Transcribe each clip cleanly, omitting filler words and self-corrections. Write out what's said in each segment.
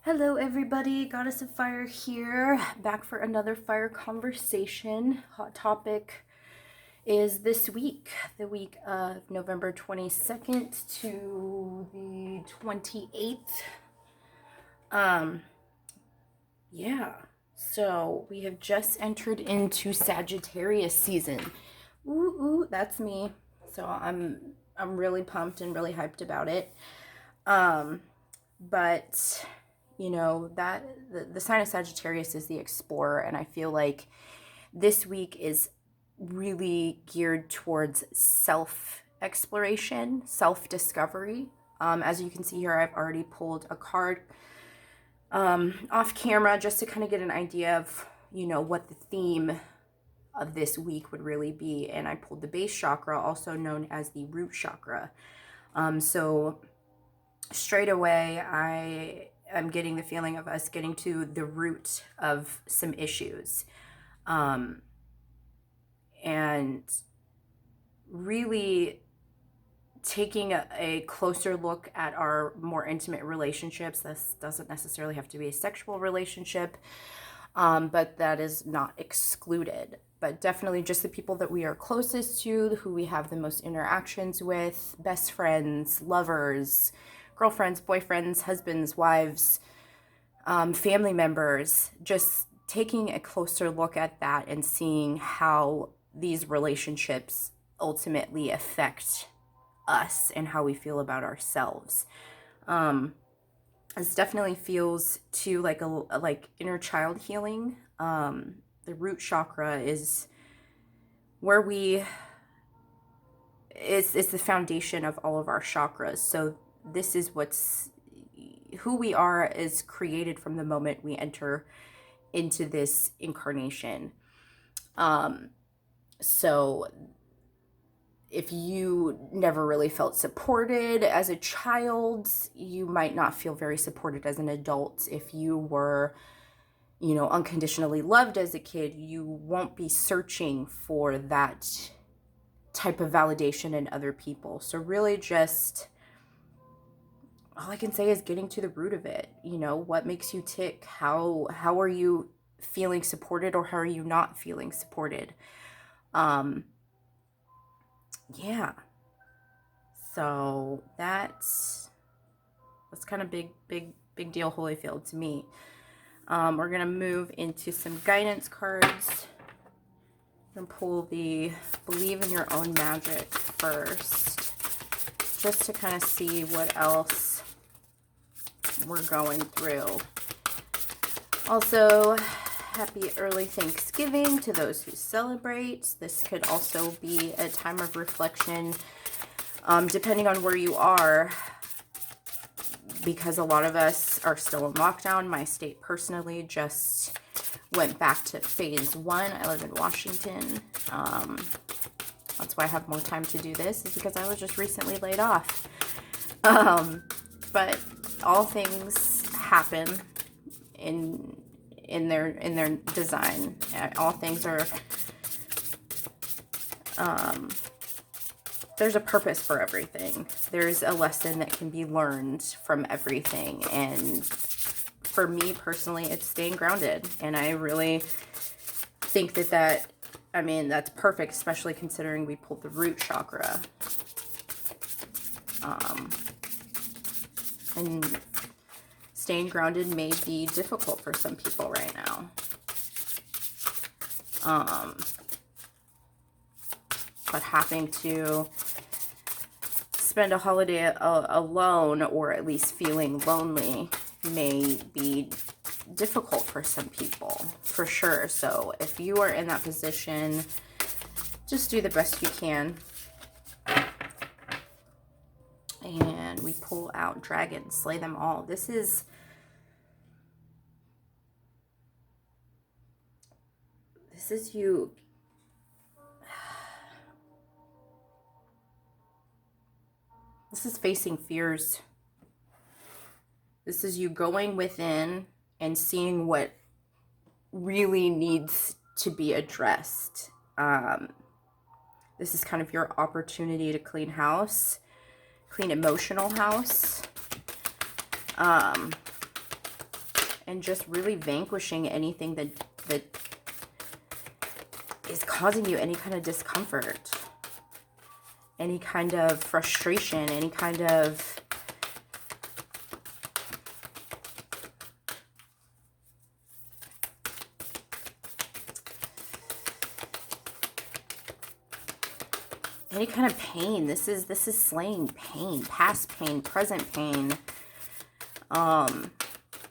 Hello everybody, Goddess of Fire here, back for another fire conversation. Hot topic is this week, the week of November 22nd to the 28th. Yeah, so we have just entered into Sagittarius season. Ooh, that's me. So I'm really pumped and really hyped about it. But you know that the sign of Sagittarius is the explorer, and I feel like this week is really geared towards self exploration, self discovery. As you can see here, I've already pulled a card off camera just to kind of get an idea of what the theme of this week would really be, and I pulled the base chakra, also known as the root chakra. So straight away, I am getting the feeling of us getting to the root of some issues. And really taking a closer look at our more intimate relationships. This doesn't necessarily have to be a sexual relationship, but that is not excluded. But definitely just the people that we are closest to, who we have the most interactions with, best friends, lovers, girlfriends, boyfriends, husbands, wives, family members, just taking a closer look at that and seeing how these relationships ultimately affect us and how we feel about ourselves. This definitely feels to like inner child healing. The root chakra is where it's the foundation of all of our chakras. So this is who we are is created from the moment we enter into this incarnation. So if you never really felt supported as a child, you might not feel very supported as an adult. If you were, unconditionally loved as a kid, you won't be searching for that type of validation in other people. So really just all I can say is getting to the root of it. What makes you tick? How are you feeling supported, or how are you not feeling supported? Yeah. So that's kind of big deal Holyfield to me. We're gonna move into some guidance cards. I'm gonna pull the Believe in Your Own Magic first, just to kind of see what else we're going through. Also, happy early Thanksgiving to those who celebrate. This could also be a time of reflection, depending on where you are, because a lot of us are still in lockdown. My state personally just went back to phase 1. I live in Washington. That's why I have more time to do this, is because I was just recently laid off. But all things happen in their design. All things are there's a purpose for everything. There's a lesson that can be learned from everything, and for me personally, it's staying grounded. And I really think that's perfect, especially considering we pulled the root chakra. And staying grounded may be difficult for some people right now. But having to spend a holiday alone, or at least feeling lonely, may be difficult for some people, for sure. So if you are in that position, just do the best you can. And we pull out Dragon, Slay Them All. This is you. This is facing fears. This is you going within and seeing what really needs to be addressed. This is kind of your opportunity to clean house, clean emotional house. and just really vanquishing anything that is causing you any kind of discomfort, any kind of frustration, any kind of pain. This is slaying pain, past pain, present pain,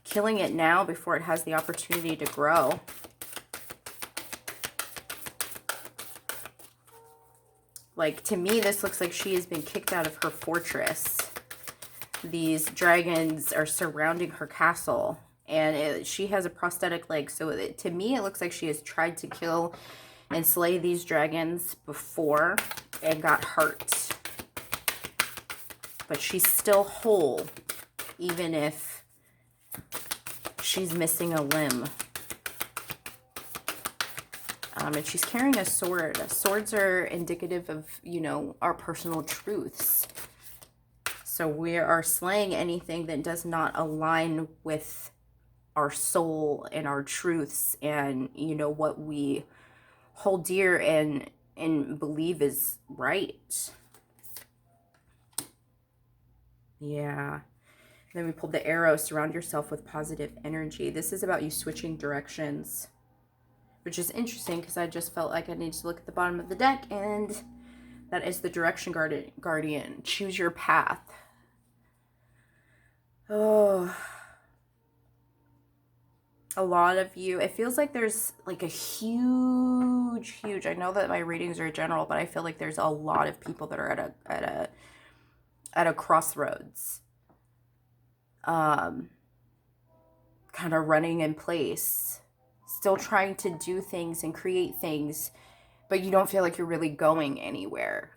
killing it now before it has the opportunity to grow. Like, to me, this looks like she has been kicked out of her fortress. These dragons are surrounding her castle, and she has a prosthetic leg. So to me, it looks like she has tried to kill and slay these dragons before and got hurt. But she's still whole, even if she's missing a limb. And she's carrying a sword. Swords are indicative of, you know, our personal truths. So we are slaying anything that does not align with our soul and our truths and, you know, what we hold dear and believe is right. Yeah. Then we pulled the arrow. Surround yourself with positive energy. This is about you switching directions, which is interesting because I just felt like I needed to look at the bottom of the deck, and that is the direction guardian. Choose your path. Oh, a lot of you, it feels like there's like a huge, I know that my readings are general, but I feel like there's a lot of people that are at a crossroads, kind of running in place, still trying to do things and create things, but you don't feel like you're really going anywhere.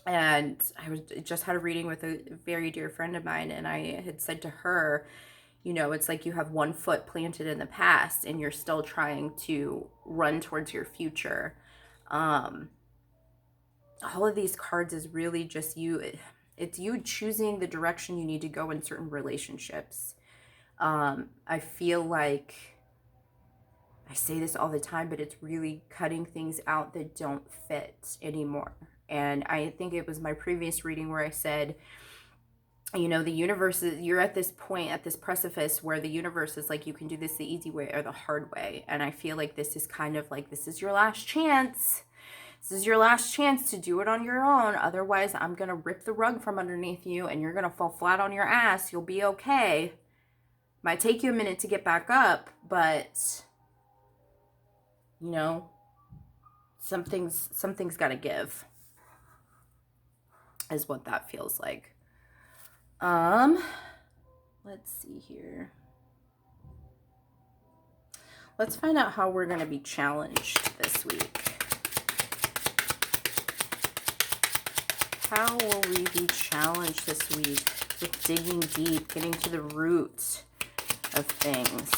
And just had a reading with a very dear friend of mine, and I had said to her, you know, it's like you have one foot planted in the past and you're still trying to run towards your future. All of these cards is really just you. It's you choosing the direction you need to go in certain relationships. I feel like I say this all the time, but it's really cutting things out that don't fit anymore. And I think it was my previous reading where I said, you know, the universe is, you're at this point, at this precipice where the universe is like, you can do this the easy way or the hard way. And I feel like this is kind of like, this is your last chance. This is your last chance to do it on your own. Otherwise, I'm going to rip the rug from underneath you and you're going to fall flat on your ass. You'll be okay. Might take you a minute to get back up, but, you know, something's got to give, is what that feels like. Let's see here. Let's find out how we're going to be challenged this week. How will we be challenged this week with digging deep, getting to the root of things?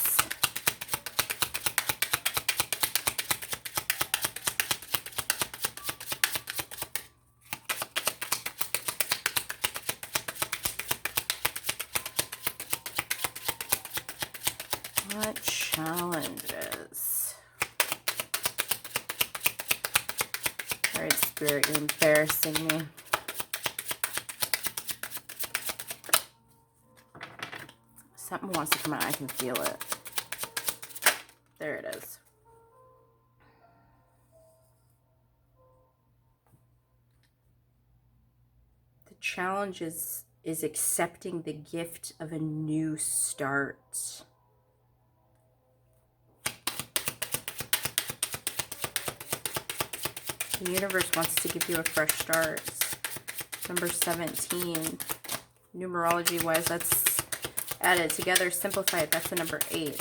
What challenges? All right, Spirit, you're embarrassing me. Something wants to come out. I can feel it. There it is. The challenge is accepting the gift of a new start. The universe wants to give you a fresh start. Number 17. Numerology-wise, that's added together. Simplify it. That's the number 8.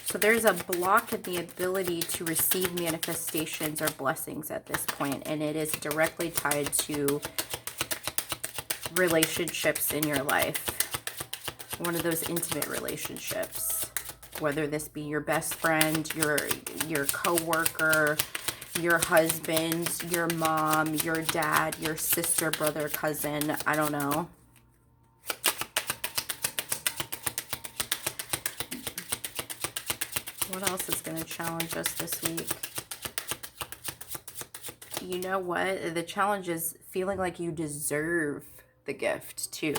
So there's a block in the ability to receive manifestations or blessings at this point, and it is directly tied to relationships in your life. One of those intimate relationships, whether this be your best friend, your co-worker, your husband, your mom, your dad, your sister, brother, cousin, I don't know. What else is going to challenge us this week? You know what? The challenge is feeling like you deserve the gift too.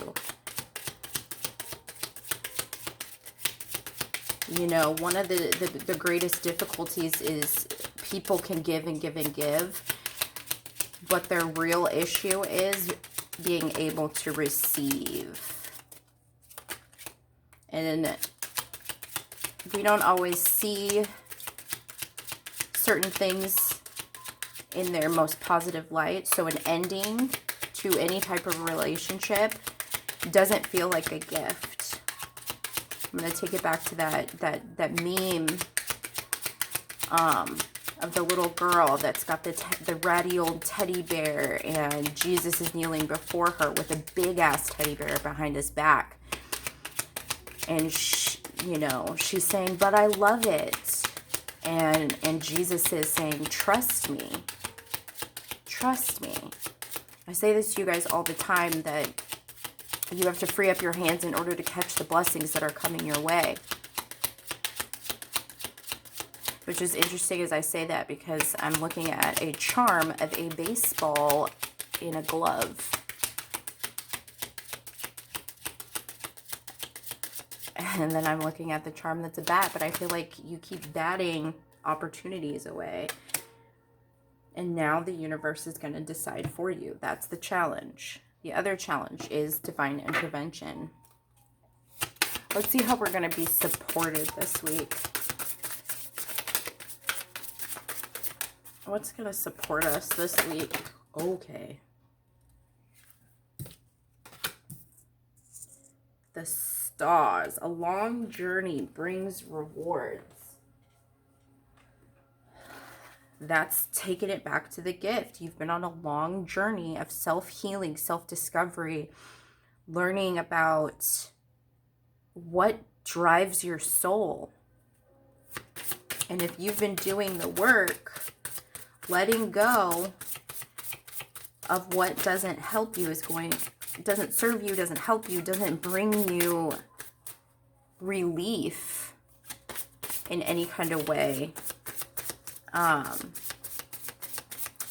You know, one of the greatest difficulties is people can give and give and give, but their real issue is being able to receive. And we don't always see certain things in their most positive light. So an ending to any type of relationship doesn't feel like a gift. I'm going to take it back to that meme of the little girl that's got the ratty old teddy bear, and Jesus is kneeling before her with a big ass teddy bear behind his back. And you know, she's saying, but I love it. And Jesus is saying, trust me. Trust me. I say this to you guys all the time, that you have to free up your hands in order to catch the blessings that are coming your way. Which is interesting as I say that, because I'm looking at a charm of a baseball in a glove. And then I'm looking at the charm that's a bat, but I feel like you keep batting opportunities away. And now the universe is going to decide for you. That's the challenge. The other challenge is divine intervention. Let's see how we're going to be supported this week. What's going to support us this week? Okay. The stars. A long journey brings rewards. That's taking it back to the gift. You've been on a long journey of self-healing, self-discovery, learning about what drives your soul. And if you've been doing the work, letting go of what doesn't help you doesn't serve you, doesn't help you, doesn't bring you relief in any kind of way.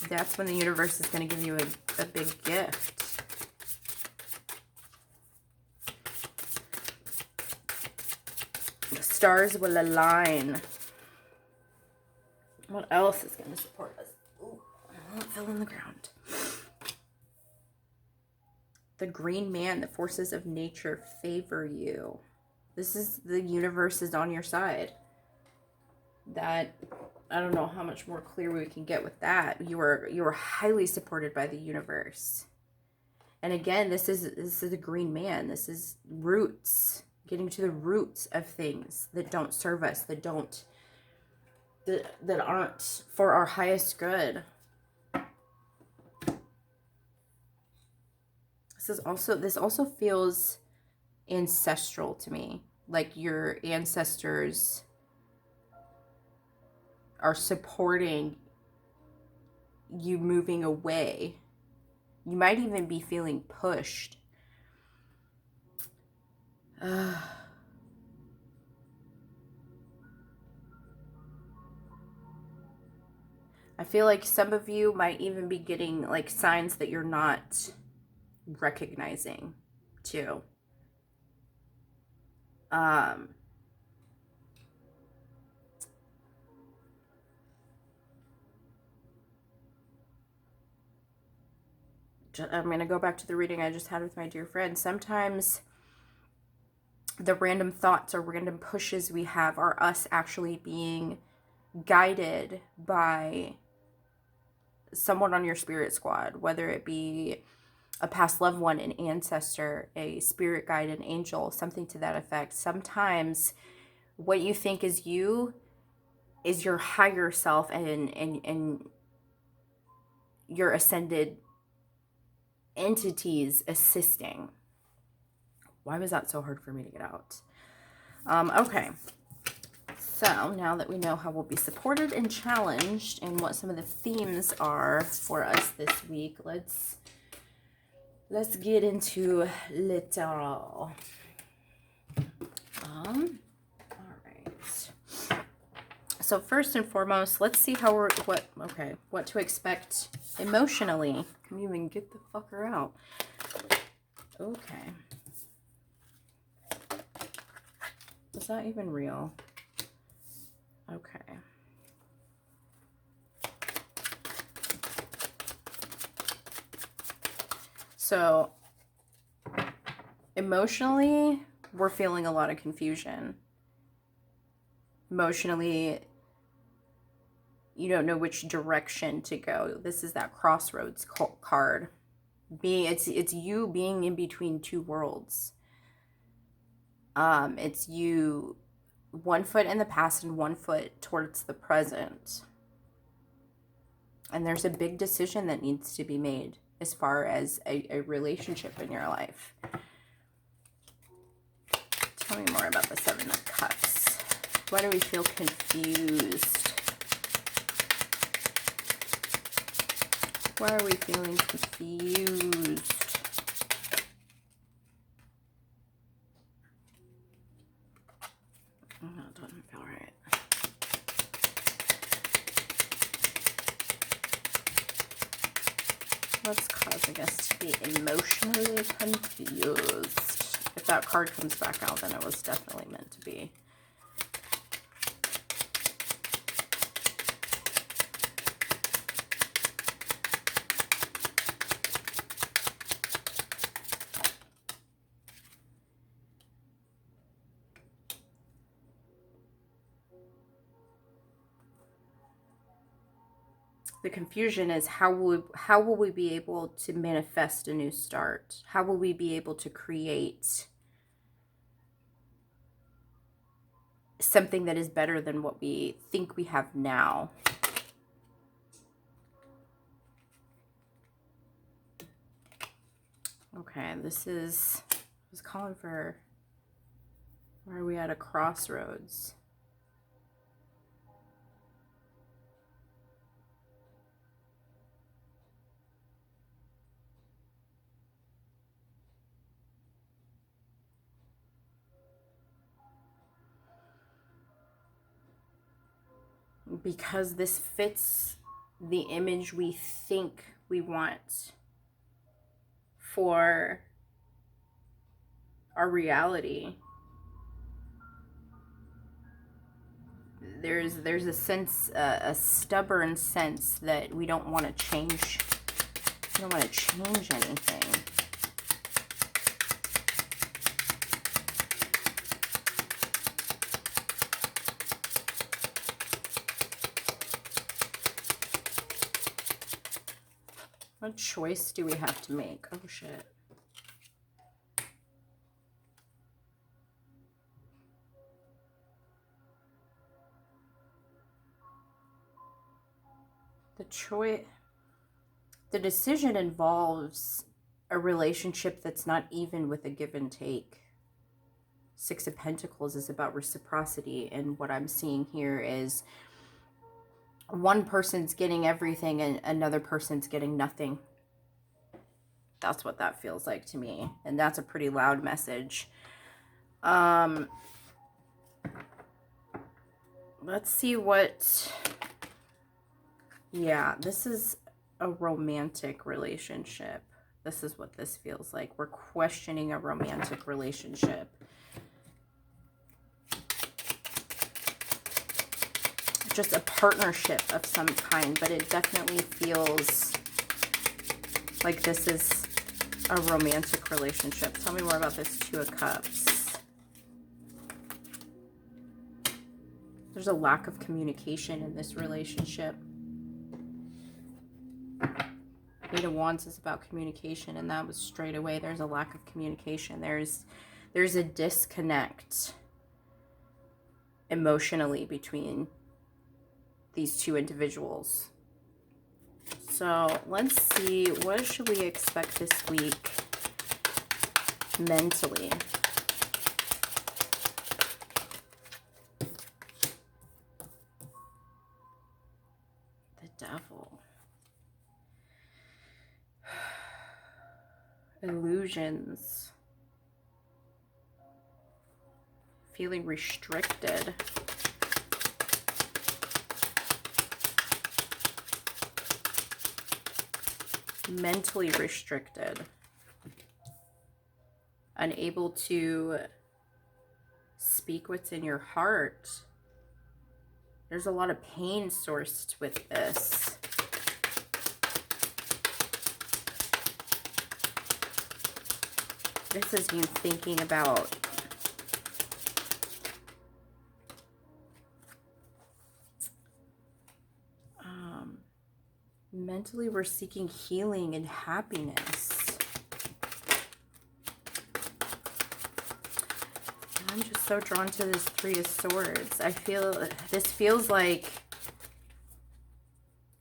That's when the universe is going to give you a big gift. The stars will align. What else is going to support us? Ooh, it fell on the ground. The green man, the forces of nature favor you. This is, the universe is on your side. That, I don't know how much more clear we can get with that. You are highly supported by the universe. And again, this is a green man. This is roots, getting to the roots of things that don't serve us, that aren't for our highest good. This also feels ancestral to me. Like your ancestors are supporting you moving away. You might even be feeling pushed. I feel like some of you might even be getting like signs that you're not recognizing too. I'm going to go back to the reading I just had with my dear friend. Sometimes the random thoughts or random pushes we have are us actually being guided by someone on your spirit squad, whether it be a past loved one, an ancestor, a spirit guide, an angel, something to that effect. Sometimes what you think is you is your higher self and your ascended entities assisting. Why was that so hard for me to get out? Okay. So now that we know how we'll be supported and challenged and what some of the themes are for us this week, let's get into literal. All right. So first and foremost, let's see how what to expect emotionally. Can you even get the fucker out? Okay. Is that even real? Okay. So emotionally, we're feeling a lot of confusion. Emotionally, you don't know which direction to go. This is that crossroads card. It's you being in between two worlds. It's you, one foot in the past and one foot towards the present. And there's a big decision that needs to be made as far as a relationship in your life. Tell me more about the Seven of Cups. Why do we feel confused? Why are we feeling confused? Oh, that doesn't feel right. What's causing us to be emotionally confused? If that card comes back out, then it was definitely meant to be. The confusion is how will we be able to manifest a new start? How will we be able to create something that is better than what we think we have now? Okay, this is, I was calling for, where are we at a crossroads? Because this fits the image we think we want for our reality. There's a sense, a stubborn sense that we don't want to change. We don't want to change anything. What choice do we have to make? Oh, shit. The decision involves a relationship that's not even with a give and take. Six of Pentacles is about reciprocity, and what I'm seeing here is one person's getting everything and another person's getting nothing. That's what that feels like to me, and that's a pretty loud message. Let's see what... Yeah, this is a romantic relationship. This is what this feels like. We're questioning a romantic relationship. Just a partnership of some kind, but it definitely feels like this is a romantic relationship. Tell me more about this Two of Cups. There's a lack of communication in this relationship. Eight of Wands is about communication, and that was straight away. There's a lack of communication. There's a disconnect emotionally between these two individuals. So let's see, what should we expect this week mentally? The Devil. Illusions. Feeling restricted. mentally restricted, unable to speak what's in your heart. There's a lot of pain sourced with this. This is you thinking about mentally we're seeking healing and happiness. I'm just so drawn to this Three of Swords. I feel this feels like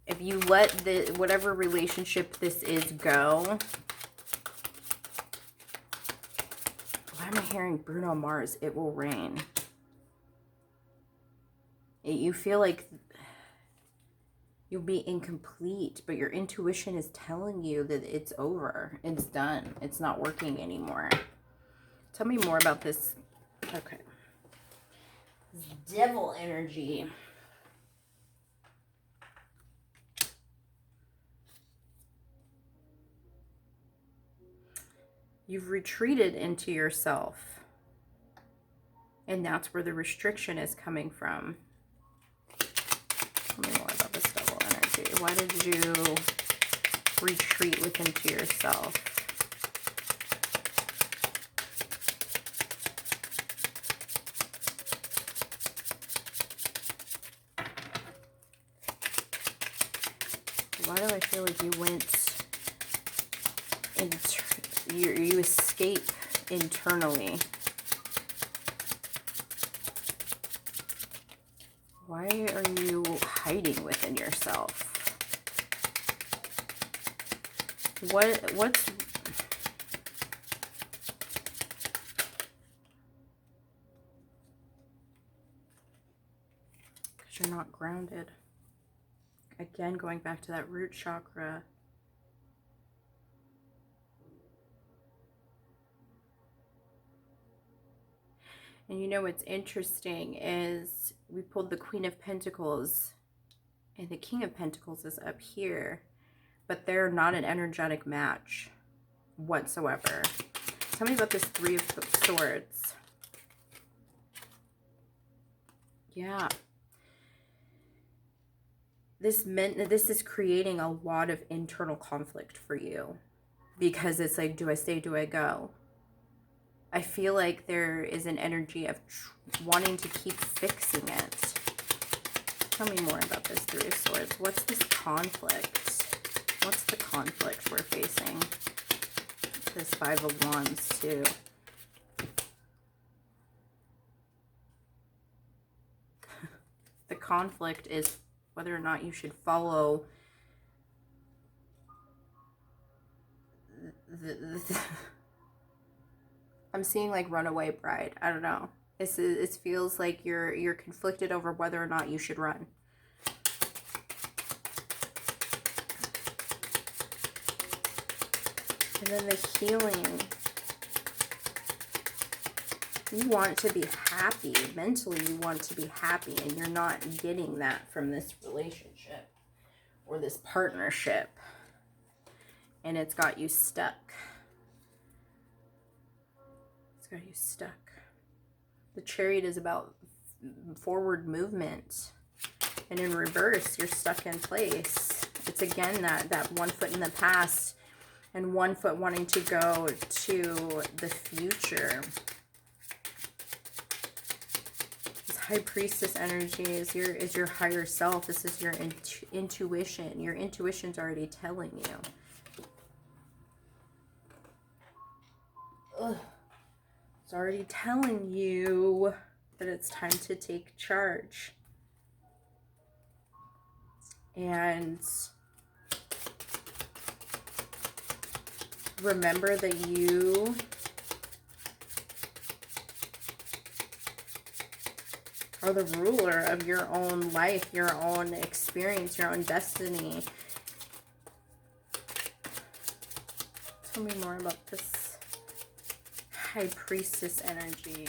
if you let whatever relationship this is go. Why am I hearing Bruno Mars? It will rain. You feel like you'll be incomplete, but your intuition is telling you that it's over. It's done. It's not working anymore. Tell me more about this. Okay. This devil energy. You've retreated into yourself. And that's where the restriction is coming from. Tell me more about this devil energy. Why did you retreat within to yourself? Why do I feel like you went you escape internally? Why are you hiding within yourself? What's because you're not grounded. Again, going back to that root chakra. And you know what's interesting is we pulled the Queen of Pentacles and the King of Pentacles is up here, but they're not an energetic match whatsoever. Tell me about this Three of Swords. Yeah. This meant that this is creating a lot of internal conflict for you because it's like, do I stay, do I go? I feel like there is an energy of wanting to keep fixing it. Tell me more about this Three of Swords. What's this conflict? What's the conflict we're facing? This Five of Wands too. The conflict is whether or not you should follow I'm seeing like runaway bride. I don't know. It feels like you're conflicted over whether or not you should run. And then the healing. You want to be happy. Mentally, you want to be happy, and you're not getting that from this relationship or this partnership. And it's got you stuck. It's got you stuck. The Chariot is about forward movement. And in reverse, you're stuck in place. It's again that 1 foot in the past and 1 foot wanting to go to the future. This High Priestess energy is your higher self. This is your intuition. Your intuition's already telling you. Ugh. It's already telling you that it's time to take charge. And remember that you are the ruler of your own life, your own experience, your own destiny. Tell me more about this High Priestess energy.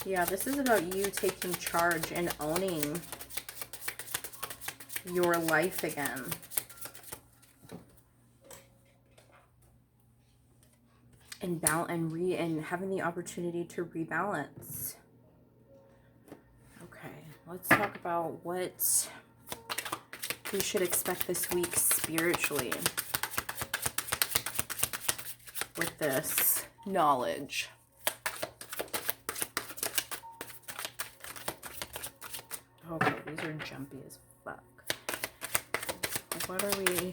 Yeah, this is about you taking charge and owning your life again. And having the opportunity to rebalance. Okay, let's talk about what we should expect this week spiritually with this knowledge. Okay, these are jumpy as fuck. What are we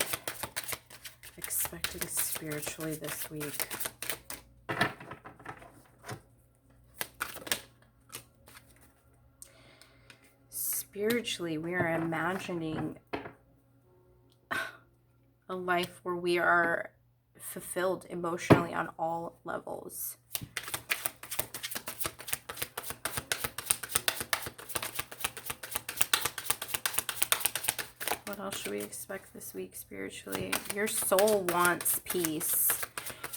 expecting spiritually this week? Spiritually, we are imagining a life where we are fulfilled emotionally on all levels. What else should we expect this week spiritually? Your soul wants peace.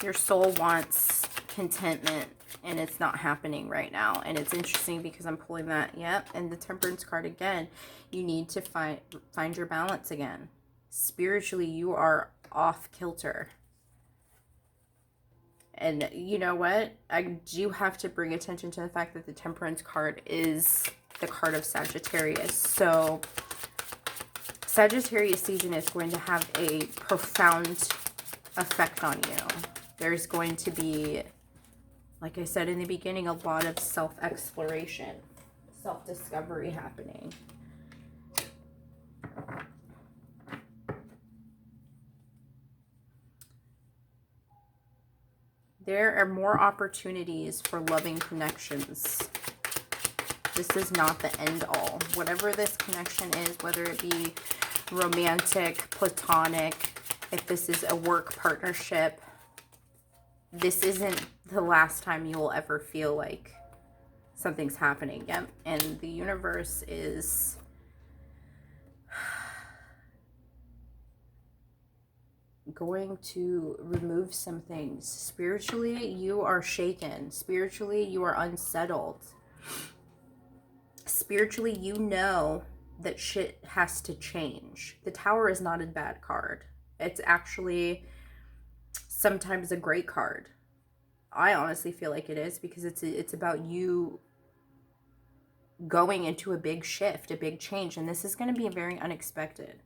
Your soul wants contentment, and it's not happening right now. And it's interesting because I'm pulling that, yep, and the Temperance card again. You need to find your balance again. Spiritually, you are off kilter. And you know what? I do have to bring attention to the fact that the Temperance card is the card of Sagittarius. So Sagittarius season is going to have a profound effect on you. There's going to be, like I said in the beginning, a lot of self-exploration, self-discovery happening. There are more opportunities for loving connections. This is not the end all. Whatever this connection is, whether it be romantic, platonic, if this is a work partnership, this isn't the last time you will ever feel like something's happening. Yep. And the universe is going to remove some things. Spiritually, you are shaken. Spiritually, you are unsettled. Spiritually, you know that shit has to change. The Tower is not a bad card. It's actually sometimes a great card. I honestly feel like it is, because it's about you going into a big shift, a big change, and this is going to be very unexpected.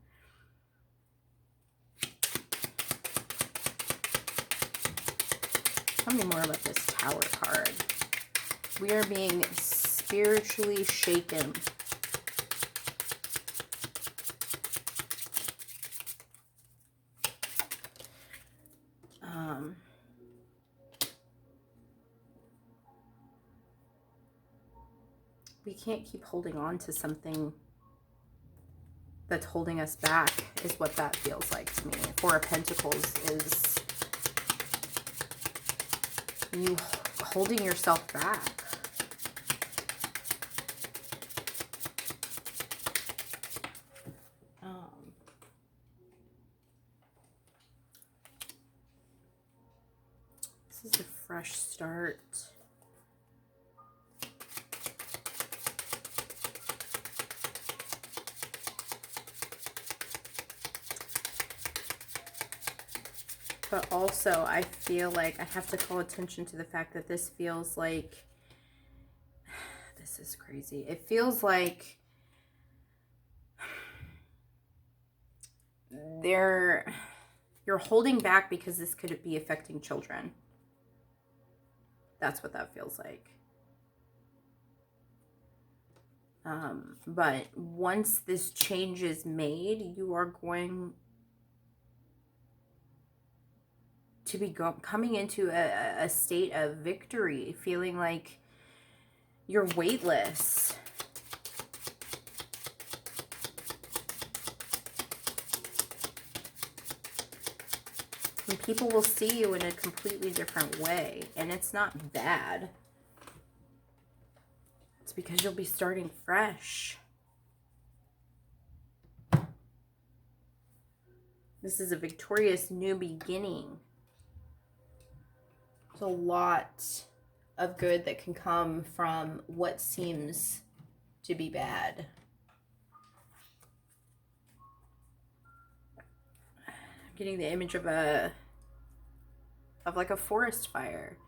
Tell me more about this Tower card. We are being spiritually shaken. We can't keep holding on to something that's holding us back, is what that feels like to me. Four of Pentacles is you holding yourself back. This is a fresh start. But also, I feel like I have to call attention to the fact that this feels like, this is crazy. It feels like you're holding back because this could be affecting children. That's what that feels like. But once this change is made, you are going to be coming into a state of victory, feeling like you're weightless. And people will see you in a completely different way, and it's not bad. It's because you'll be starting fresh. This is a victorious new beginning. There's a lot of good that can come from what seems to be bad. getting the image of like a forest fire.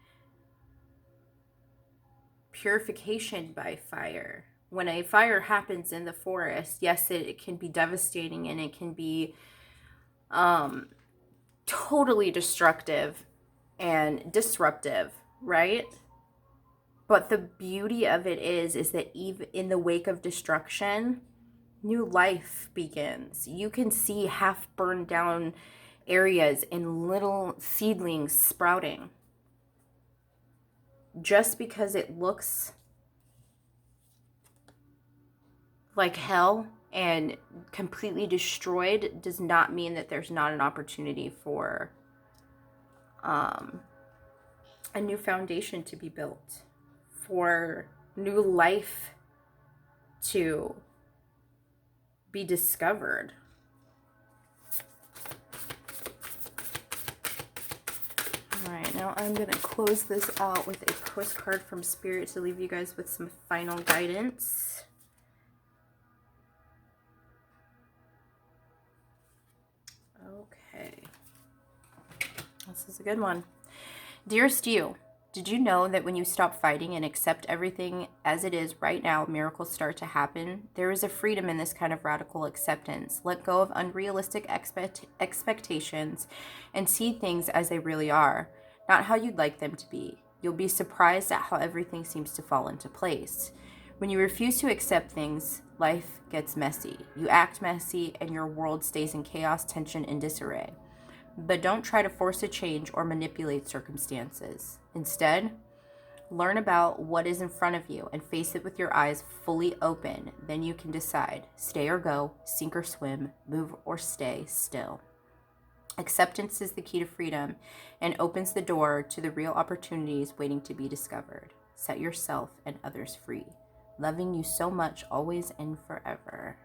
Purification by fire. When a fire happens in the forest, yes, it can be devastating and it can be totally destructive and disruptive, right? But the beauty of it is that even in the wake of destruction, new life begins. You can see half burned down areas and little seedlings sprouting. Just because it looks like hell and completely destroyed does not mean that there's not an opportunity for a new foundation to be built, for new life to be discovered. All right, now I'm going to close this out with a postcard from Spirit to leave you guys with some final guidance. Okay. This is a good one. Dearest you, did you know that when you stop fighting and accept everything as it is right now, miracles start to happen? There is a freedom in this kind of radical acceptance. Let go of unrealistic expectations and see things as they really are, not how you'd like them to be. You'll be surprised at how everything seems to fall into place. When you refuse to accept things, life gets messy. You act messy and your world stays in chaos, tension, and disarray. But don't try to force a change or manipulate circumstances. Instead, learn about what is in front of you and face it with your eyes fully open. Then you can decide, stay or go, sink or swim, move or stay still. Acceptance is the key to freedom and opens the door to the real opportunities waiting to be discovered. Set yourself and others free. Loving you so much, always and forever.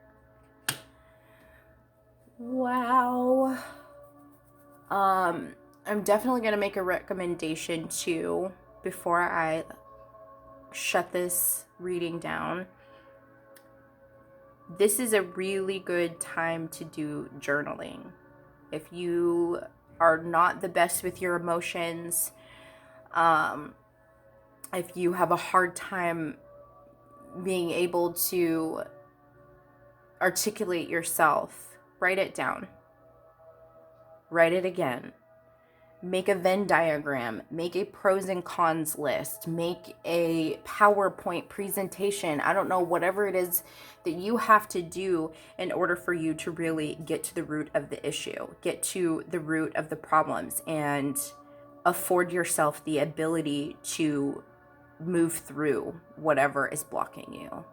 Wow. I'm definitely going to make a recommendation too before I shut this reading down. This is a really good time to do journaling. If you are not the best with your emotions, if you have a hard time being able to articulate yourself, write it down. Write it again. Make a Venn diagram. Make a pros and cons list. Make a PowerPoint presentation. I don't know, whatever it is that you have to do in order for you to really get to the root of the issue, get to the root of the problems, and afford yourself the ability to move through whatever is blocking you.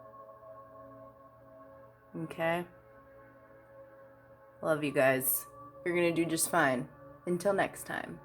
Okay? Love you guys. You're going to do just fine. Until next time.